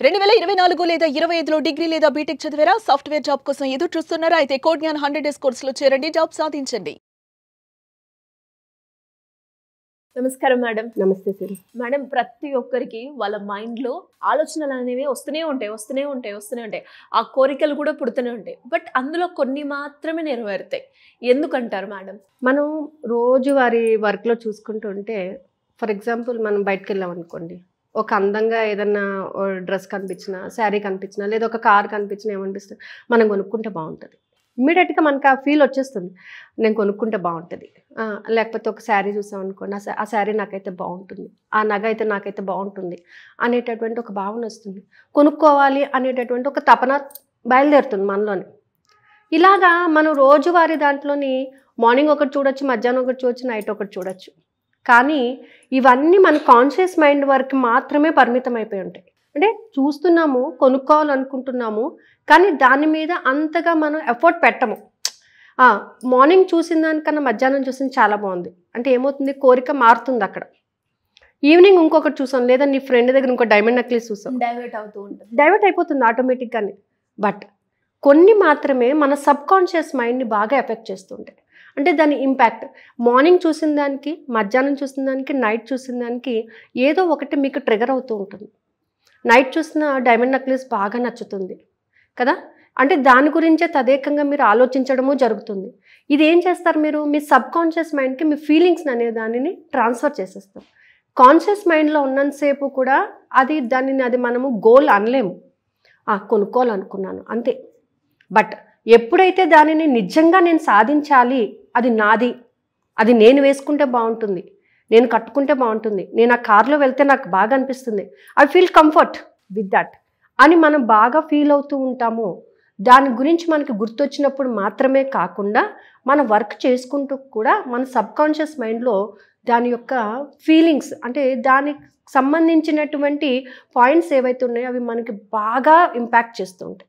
2024 లేదా 25లో డిగ్రీ లేదా బీటెక్ చదివారా? సాఫ్ట్వేర్ జాబ్ కోసం ఎదురు చూస్తున్నారా? అయితే కోడ్ జ్ఞాన్ 100 డేస్ కోర్సులో చేరండి, జాబ్ సాధించండి. నమస్కారం మేడం. నమస్తే సిరి. మేడం, ప్రతి ఒక్కరికి వాళ్ళ మైండ్లో ఆలోచనలు అనేవి వస్తూనే ఉంటాయి. ఆ కోరికలు కూడా పుడుతూనే ఉంటాయి. బట్ అందులో కొన్ని మాత్రమే నెరవేరుతాయి. ఎందుకంటారు మేడం? మనం రోజువారీ వర్క్లో చూసుకుంటూ ఉంటే, ఫర్ ఎగ్జాంపుల్ మనం బయటకు వెళ్ళాం అనుకోండి, ఒక అందంగా ఏదన్నా డ్రెస్ కనిపించినా, శారీ కనిపించినా, లేదా ఒక కార్ కనిపించినా ఏమనిపిస్తుంది, మనం కొనుక్కుంటే బాగుంటుంది. ఇమ్మీడియట్గా మనకు ఆ ఫీల్ వచ్చేస్తుంది, నేను కొనుక్కుంటే బాగుంటుంది. లేకపోతే ఒక శారీ చూసాం అనుకోండి, ఆ శారీ నాకైతే బాగుంటుంది, ఆ నగ అయితే నాకైతే బాగుంటుంది అనేటటువంటి ఒక భావన వస్తుంది. కొనుక్కోవాలి అనేటటువంటి ఒక తపన బయలుదేరుతుంది మనలోని. ఇలాగా మనం రోజువారీ దాంట్లోని మార్నింగ్ ఒకటి చూడొచ్చు, మధ్యాహ్నం ఒకటి చూడొచ్చు, నైట్ ఒకటి చూడొచ్చు. కానీ ఇవన్నీ మన కాన్షియస్ మైండ్ వరకు మాత్రమే పరిమితం అయిపోయి ఉంటాయి. అంటే చూస్తున్నాము, కొనుక్కోవాలనుకుంటున్నాము, కానీ దాని మీద అంతగా మనం ఎఫర్ట్ పెట్టము. మార్నింగ్ చూసిన దానికన్నా మధ్యాహ్నం చూసింది చాలా బాగుంది అంటే ఏమవుతుంది, కోరిక మారుతుంది అక్కడ. ఈవినింగ్ ఇంకొకటి చూసాం, లేదా నీ ఫ్రెండ్ దగ్గర ఇంకో డైమండ్ నెక్లెస్ చూసాం, డైవర్ట్ అయిపోతుంది ఆటోమేటిక్గానే. బట్ కొన్ని మాత్రమే మన సబ్ కాన్షియస్ మైండ్ని బాగా ఎఫెక్ట్ చేస్తుంటాయి. అంటే దాని ఇంపాక్ట్ మార్నింగ్ చూసిన దానికి, మధ్యాహ్నం చూసిన దానికి, నైట్ చూసిన దానికి ఏదో ఒకటి మీకు ట్రిగర్ అవుతూ ఉంటుంది. నైట్ చూసిన డైమండ్ నెక్లెస్ బాగా నచ్చుతుంది కదా, అంటే దాని గురించే తదేకంగా మీరు ఆలోచించడము జరుగుతుంది. ఇది ఏం చేస్తారు, మీరు మీ సబ్ కాన్షియస్ మైండ్కి మీ ఫీలింగ్స్ అనే దానిని ట్రాన్స్ఫర్ చేసేస్తారు. కాన్షియస్ మైండ్లో ఉన్నంతసేపు కూడా అది మనము గోల్ అనలేము. కొనుక్కోవాలనుకున్నాను అంతే. బట్ ఎప్పుడైతే దానిని నిజంగా నేను సాధించాలి, అది నాది, అది నేను వేసుకుంటే బాగుంటుంది, నేను కట్టుకుంటే బాగుంటుంది, నేను ఆ కార్లో వెళ్తే నాకు బాగా అనిపిస్తుంది, I feel comfort with that అని మనం బాగా ఫీల్ అవుతూ ఉంటాము. దాని గురించి మనకి గుర్తొచ్చినప్పుడు మాత్రమే కాకుండా మన వర్క్ చేసుకుంటూ కూడా మన సబ్ కాన్షియస్ మైండ్లో దాని యొక్క ఫీలింగ్స్, అంటే దానికి సంబంధించినటువంటి పాయింట్స్ ఏవైతే ఉన్నాయో అవి మనకి బాగా ఇంపాక్ట్ చేస్తూ ఉంటాయి.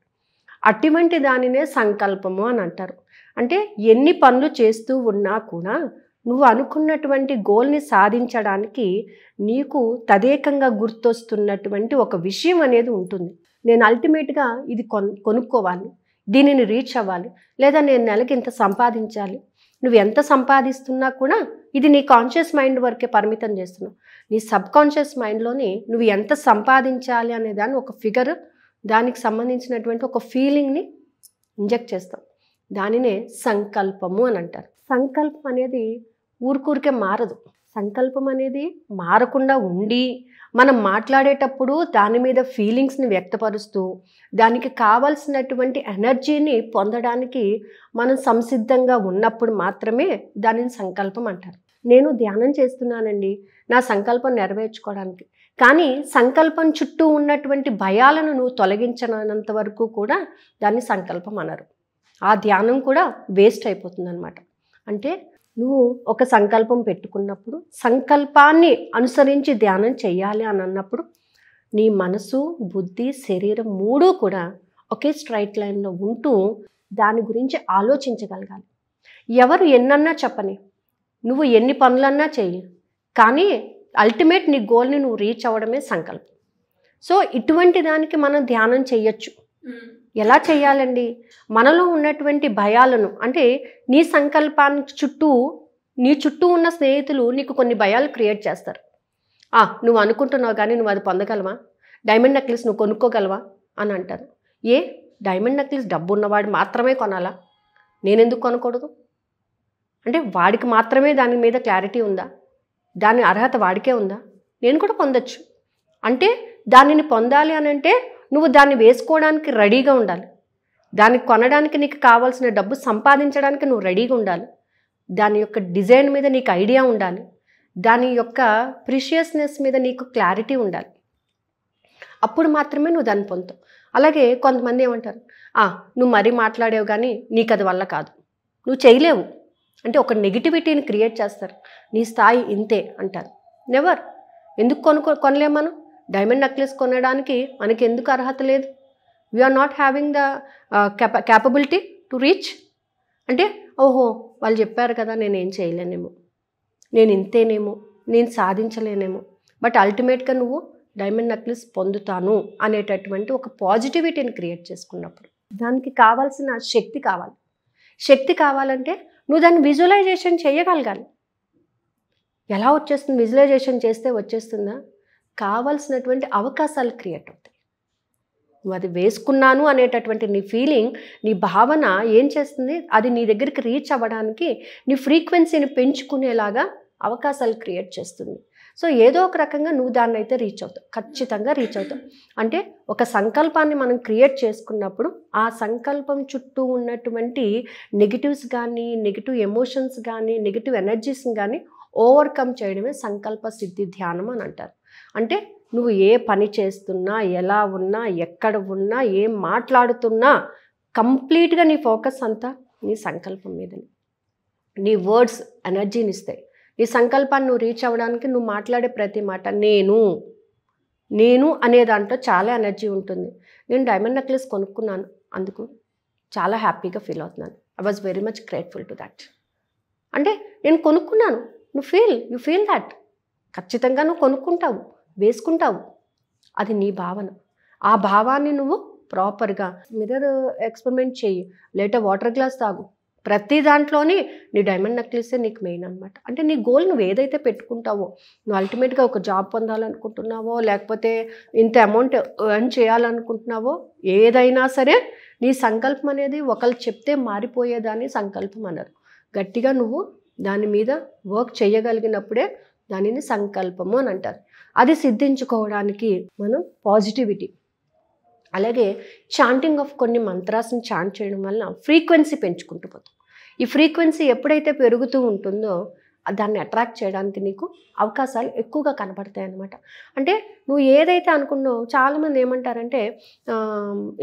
అటువంటి దానినే సంకల్పము అని అంటారు. అంటే ఎన్ని పనులు చేస్తూ ఉన్నా కూడా నువ్వు అనుకున్నటువంటి గోల్ని సాధించడానికి నీకు తదేకంగా గుర్తొస్తున్నటువంటి ఒక విషయం అనేది ఉంటుంది. నేను అల్టిమేట్గా ఇది కొనుక్కోవాలి, దీనిని రీచ్ అవ్వాలి, లేదా నేను నెలకి ఇంత సంపాదించాలి. నువ్వు ఎంత సంపాదిస్తున్నా కూడా ఇది నీ కాన్షియస్ మైండ్ వరకే పరిమితం చేస్తున్నావు. నీ సబ్ కాన్షియస్ మైండ్లోని నువ్వు ఎంత సంపాదించాలి అనే దాన్ని ఒక ఫిగర్, దానికి సంబంధించినటువంటి ఒక ఫీలింగ్ని ఇంజెక్ట్ చేస్తాం. దానినే సంకల్పము అని అంటారు. సంకల్పం అనేది ఊరికే మారదు. సంకల్పం అనేది మారకుండా ఉండి మనం మాట్లాడేటప్పుడు దాని మీద ఫీలింగ్స్ని వ్యక్తపరుస్తూ దానికి కావాల్సినటువంటి ఎనర్జీని పొందడానికి మనం సంసిద్ధంగా ఉన్నప్పుడు మాత్రమే దానిని సంకల్పం అంటారు. నేను ధ్యానం చేస్తున్నానండి నా సంకల్పం నెరవేర్చుకోవడానికి, కానీ సంకల్పం చుట్టూ ఉన్నటువంటి భయాలను నువ్వు తొలగించనంత వరకు కూడా దాన్ని సంకల్పం అనరు. ఆ ధ్యానం కూడా వేస్ట్ అయిపోతుంది అనమాట. అంటే నువ్వు ఒక సంకల్పం పెట్టుకున్నప్పుడు సంకల్పాన్ని అనుసరించి ధ్యానం చెయ్యాలి అని అన్నప్పుడు నీ మనసు, బుద్ధి, శరీరం మూడు కూడా ఒకే స్ట్రైట్ లైన్లో ఉంటూ దాని గురించి ఆలోచించగలగాలి. ఎవరు ఎన్నన్నా చెప్పని, నువ్వు ఎన్ని పనులన్నా చెయ్యి, కానీ అల్టిమేట్ నీ గోల్ని నువ్వు రీచ్ అవ్వడమే సంకల్పం. సో ఇటువంటి దానికి మనం ధ్యానం చెయ్యొచ్చు. ఎలా చెయ్యాలండి? మనలో ఉన్నటువంటి భయాలను, అంటే నీ సంకల్పానికి నీ చుట్టూ ఉన్న స్నేహితులు నీకు కొన్ని భయాలు క్రియేట్ చేస్తారు. నువ్వు అనుకుంటున్నావు కానీ నువ్వు అది పొందగలవా, డైమండ్ నెక్లెస్ నువ్వు కొనుక్కోగలవా అని అంటారు. డైమండ్ నెక్లెస్ డబ్బు ఉన్నవాడు మాత్రమే కొనాలా, నేనెందుకు కొనకూడదు? అంటే వాడికి మాత్రమే దాని మీద క్లారిటీ ఉందా, దాని అర్హత వాడికే ఉందా, నేను కూడా పొందొచ్చు. అంటే దానిని పొందాలి అని అంటే నువ్వు దాన్ని వేసుకోవడానికి రెడీగా ఉండాలి, దాన్ని కొనడానికి నీకు కావాల్సిన డబ్బు సంపాదించడానికి నువ్వు రెడీగా ఉండాలి, దాని యొక్క డిజైన్ మీద నీకు ఐడియా ఉండాలి, దాని యొక్క ప్రిషియస్నెస్ మీద నీకు క్లారిటీ ఉండాలి. అప్పుడు మాత్రమే నువ్వు దాన్ని పొందుతావు. అలాగే కొంతమంది ఏమంటారు, నువ్వు మరీ మాట్లాడేవు కానీ నీకు అది వల్ల కాదు, నువ్వు చేయలేవు అంటే ఒక నెగిటివిటీని క్రియేట్ చేస్తారు. నీ స్థాయి ఇంతే అంటారు. నెవర్. ఎందుకు కొనలేము మనం? డైమండ్ నెక్లెస్ కొనడానికి మనకి ఎందుకు అర్హత లేదు? We're not having the capability to reach. అంటే వాళ్ళు చెప్పారు కదా, నేనేం చేయలేనేమో, నేను ఇంతేనేమో, నేను సాధించలేనేమో. బట్ అల్టిమేట్గా నువ్వు డైమండ్ నెక్లెస్ పొందుతాను అనేటటువంటి ఒక పాజిటివిటీని క్రియేట్ చేసుకున్నప్పుడు దానికి కావాల్సిన శక్తి కావాలి. శక్తి కావాలంటే నువ్వు దాన్ని విజువలైజేషన్ చేయగలగాలి. ఎలా వచ్చేస్తుంది? విజువలైజేషన్ చేస్తే వచ్చేస్తుందా? కావాల్సినటువంటి అవకాశాలు క్రియేట్ అవుతాయి. నువ్వు అది వేసుకున్నాను అనేటటువంటి నీ ఫీలింగ్, నీ భావన ఏం చేస్తుంది? అది నీ దగ్గరికి రీచ్ అవ్వడానికి నీ ఫ్రీక్వెన్సీని పెంచుకునేలాగా అవకాశాలు క్రియేట్ చేస్తుంది. సో ఏదో ఒక రకంగా నువ్వు దాన్ని అయితే రీచ్ అవుతావు, ఖచ్చితంగా రీచ్ అవుతావు. అంటే ఒక సంకల్పాన్ని మనం క్రియేట్ చేసుకున్నప్పుడు ఆ సంకల్పం చుట్టూ ఉన్నటువంటి నెగిటివ్స్ కానీ, నెగిటివ్ ఎమోషన్స్ కానీ, నెగిటివ్ ఎనర్జీస్ని కానీ ఓవర్కమ్ చేయడమే సంకల్ప సిద్ధి ధ్యానం అని అంటారు. అంటే నువ్వు ఏ పని చేస్తున్నా, ఎలా ఉన్నా, ఎక్కడ ఉన్నా, ఏం మాట్లాడుతున్నా కంప్లీట్గా నీ ఫోకస్ అంతా నీ సంకల్పం మీదనే. నీ వర్డ్స్ ఎనర్జీని ఇస్తాయి. నీ సంకల్పాన్ని నువ్వు రీచ్ అవ్వడానికి నువ్వు మాట్లాడే ప్రతి మాట నేను అనే దాంట్లో చాలా ఎనర్జీ ఉంటుంది. నేను డైమండ్ నెక్లెస్ కొనుక్కున్నాను, అందుకు చాలా హ్యాపీగా ఫీల్ అవుతున్నాను. I was very much grateful to that. అంటే నేను కొనుక్కున్నాను, యూ ఫీల్ దట్. ఖచ్చితంగా నువ్వు కొనుక్కుంటావు, వేసుకుంటావు. అది నీ భావన. ఆ భావాన్ని నువ్వు ప్రాపర్గా మిర్రర్ ఎక్స్పెరిమెంట్ చేయి, లేదా వాటర్ గ్లాస్ తాగు. ప్రతి దాంట్లోని నీ డైమండ్ నెక్లెసే నీకు మెయిన్ అనమాట. అంటే నీ గోల్ నువ్వు ఏదైతే పెట్టుకుంటావో, నువ్వు అల్టిమేట్గా ఒక జాబ్ పొందాలనుకుంటున్నావో, లేకపోతే ఇంత అమౌంట్ ఎర్న్ చేయాలనుకుంటున్నావో, ఏదైనా సరే నీ సంకల్పం అనేది ఒకళ్ళు చెప్తే మారిపోయేదాన్ని సంకల్పం అన్నారు. గట్టిగా నువ్వు దాని మీద వర్క్ చేయగలిగినప్పుడే దానిని సంకల్పము అని అంటారు. అది సిద్ధించుకోవడానికి మనం పాజిటివిటీ, అలాగే చాంటింగ్ ఆఫ్ కొన్ని మంత్రాస్ని చాంట్ చేయడం వల్ల ఫ్రీక్వెన్సీ పెంచుకుంటూ పోతాం. ఈ ఫ్రీక్వెన్సీ ఎప్పుడైతే పెరుగుతూ ఉంటుందో దాన్ని అట్రాక్ట్ చేయడానికి నీకు అవకాశాలు ఎక్కువగా కనబడతాయి అన్నమాట. అంటే నువ్వు ఏదైతే అనుకున్నావో, చాలామంది ఏమంటారంటే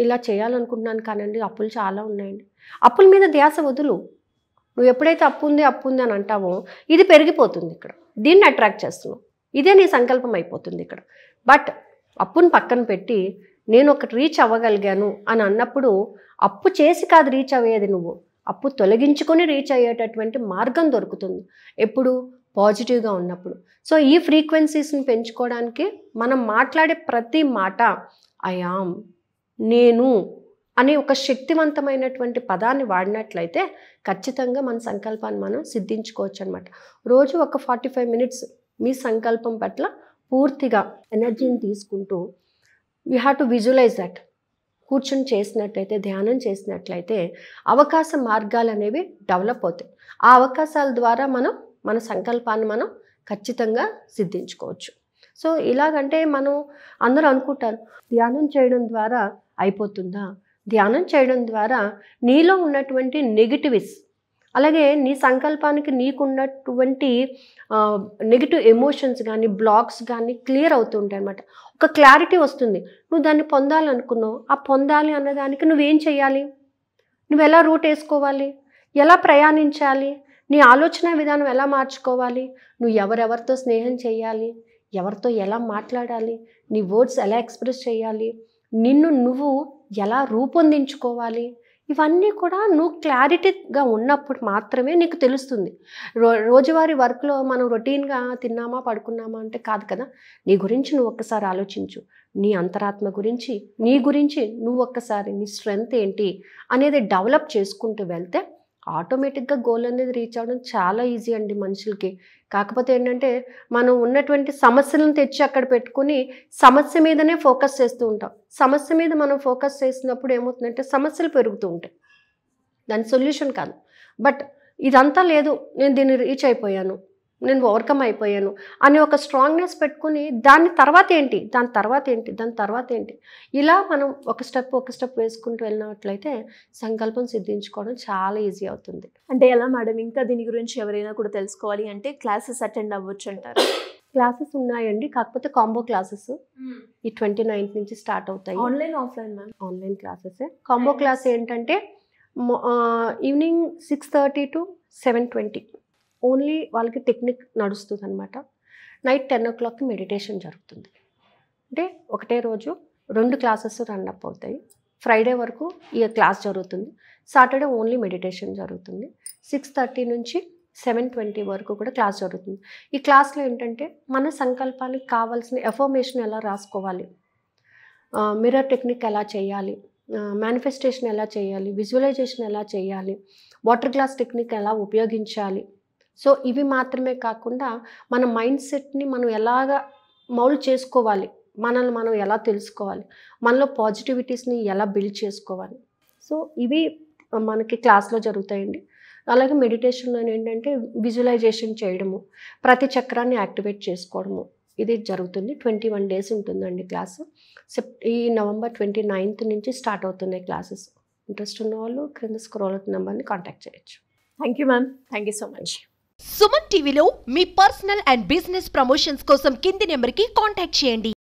ఇలా చేయాలనుకుంటున్నాను కానండి అప్పులు చాలా ఉన్నాయండి. అప్పుల మీద ధ్యాస వదులు. నువ్వు ఎప్పుడైతే అప్పు ఉంది అని అంటావో ఇది పెరిగిపోతుంది. ఇక్కడ దీన్ని అట్రాక్ట్ చేస్తున్నావు, ఇదే నీ సంకల్పం అయిపోతుంది ఇక్కడ. బట్ అప్పును పక్కన పెట్టి నేను ఒకటి రీచ్ అవ్వగలిగాను అని అన్నప్పుడు అప్పు చేసి కాదు రీచ్ అయ్యేది, నువ్వు అప్పు తొలగించుకొని రీచ్ అయ్యేటటువంటి మార్గం దొరుకుతుంది ఎప్పుడు? పాజిటివ్గా ఉన్నప్పుడు. సో ఈ ఫ్రీక్వెన్సీస్ని పెంచుకోవడానికి మనం మాట్లాడే ప్రతి మాట ఐ యామ్, నేను అనే ఒక శక్తివంతమైనటువంటి పదాన్ని వాడినట్లయితే ఖచ్చితంగా మన సంకల్పాన్ని మనం సిద్ధించుకోవచ్చు అనమాట. రోజు ఒక 45 minutes మీ సంకల్పం పట్ల పూర్తిగా ఎనర్జీని తీసుకుంటూ we have to visualise that. కూర్చొని చేసినట్లయితే, ధ్యానం చేసినట్లయితే అవకాశ మార్గాలు అనేవి డెవలప్ అవుతాయి. ఆ అవకాశాల ద్వారా మనం మన సంకల్పాన్ని మనం ఖచ్చితంగా సిద్ధించుకోవచ్చు. సో ఇలాగంటే మనం అందరూ అనుకుంటారు ధ్యానం చేయడం ద్వారా అయిపోతుందా? ధ్యానం చేయడం ద్వారా నీలో ఉన్నటువంటి నెగిటివ్స్, అలాగే నీ సంకల్పానికి నీకున్నటువంటి నెగిటివ్ ఎమోషన్స్ కానీ, బ్లాక్స్ కానీ క్లియర్ అవుతుంటాయి అన్నమాట. ఒక క్లారిటీ వస్తుంది. నువ్వు దాన్ని పొందాలనుకున్నావు, ఆ పొందాలి అన్నదానికి నువ్వేం చేయాలి? నువ్వు ఎలా రూట్ వేసుకోవాలి? ఎలా ప్రయాణించాలి? నీ ఆలోచన విధానం ఎలా మార్చుకోవాలి? నువ్వు ఎవరెవరితో స్నేహం చేయాలి? ఎవరితో ఎలా మాట్లాడాలి? నీ వర్డ్స్ ఎలా ఎక్స్ప్రెస్ చేయాలి? నిన్ను నువ్వు ఎలా రూపొందించుకోవాలి? ఇవన్నీ కూడా నువ్వు క్లారిటీగా ఉన్నప్పుడు మాత్రమే నీకు తెలుస్తుంది. రోజువారీ వర్క్లో మనం రొటీన్గా తిన్నామా పడుకున్నామా అంటే కాదు కదా. నీ గురించి నువ్వు ఒక్కసారి ఆలోచించు. నీ అంతరాత్మ గురించి, నీ గురించి నువ్వు ఒక్కసారి నీ స్ట్రెంగ్త్ ఏంటి అనేది డెవలప్ చేసుకుంటూ వెళ్తే ఆటోమేటిక్గా గోల్ అనేది రీచ్ అవ్వడం చాలా ఈజీ అండి మనుషులకి. కాకపోతే ఏంటంటే మనం ఉన్నటువంటి సమస్యలను తెచ్చి అక్కడ పెట్టుకుని సమస్య మీదనే ఫోకస్ చేస్తూ ఉంటాం. సమస్య మీద మనం ఫోకస్ చేసినప్పుడు ఏమవుతుందంటే సమస్యలు పెరుగుతూ ఉంటాయి, దాని సొల్యూషన్ కాదు. బట్ ఇదంతా లేదు, నేను దీన్ని రీచ్ అయిపోయాను, నేను ఓవర్కమ్ అయిపోయాను అని ఒక స్ట్రాంగ్నెస్ పెట్టుకుని దాని తర్వాత ఏంటి, దాని తర్వాత ఏంటి ఇలా మనం ఒక స్టెప్ వేసుకుంటూ వెళ్ళినట్లయితే సంకల్పం సిద్ధించుకోవడం చాలా ఈజీ అవుతుంది. అంటే ఎలా మేడం, ఇంకా దీని గురించి ఎవరైనా కూడా తెలుసుకోవాలి అంటే క్లాసెస్ అటెండ్ అవ్వచ్చు అంటారు? క్లాసెస్ ఉన్నాయండి, కాకపోతే కాంబో క్లాసెస్ ఈ 29th నుంచి స్టార్ట్ అవుతాయి. Online offline ma'am? Online classes. Combo class ఏంటంటే ఈవినింగ్ 6:30 to 7:20 ఓన్లీ వాళ్ళకి టెక్నిక్ నడుస్తుంది అనమాట. నైట్ 10 o'clockకి మెడిటేషన్ జరుగుతుంది. అంటే ఒకటే రోజు 2 క్లాసెస్ రన్అప్ అవుతాయి. ఫ్రైడే వరకు ఈ క్లాస్ జరుగుతుంది, సాటర్డే ఓన్లీ మెడిటేషన్ జరుగుతుంది. 6:30 నుంచి 7:20 వరకు కూడా క్లాస్ జరుగుతుంది. ఈ క్లాస్లో ఏంటంటే మన సంకల్పానికి కావాల్సిన ఎఫర్మేషన్ ఎలా రాసుకోవాలి, మిర్రర్ టెక్నిక్ ఎలా చేయాలి, మేనిఫెస్టేషన్ ఎలా చేయాలి, విజువలైజేషన్ ఎలా చేయాలి, వాటర్ గ్లాస్ టెక్నిక్ ఎలా ఉపయోగించాలి. సో ఇవి మాత్రమే కాకుండా మన మైండ్ సెట్ని మనం ఎలాగా మౌల్డ్ చేసుకోవాలి, మనల్ని మనం ఎలా తెలుసుకోవాలి, మనలో పాజిటివిటీస్ని ఎలా బిల్డ్ చేసుకోవాలి. సో ఇవి మనకి క్లాస్లో జరుగుతాయండి. అలాగే మెడిటేషన్లో ఏంటంటే విజువలైజేషన్ చేయడము, ప్రతి చక్రాన్ని యాక్టివేట్ చేసుకోవడము, ఇది జరుగుతుంది. 21 days ఉంటుందండి క్లాసు. ఈ నవంబర్ 29th నుంచి స్టార్ట్ అవుతున్నాయి క్లాసెస్. ఇంట్రెస్ట్ ఉన్న వాళ్ళు క్రింద స్క్రోల్ అవుతున్న నెంబర్ని కాంటాక్ట్ చేయొచ్చు. Thank you ma'am, thank you so much. Suman టీవీలో మీ పర్సనల్ అండ్ బిజినెస్ ప్రమోషన్స్ కోసం కింది నెంబర్కి కాంటాక్ట్ చేయండి.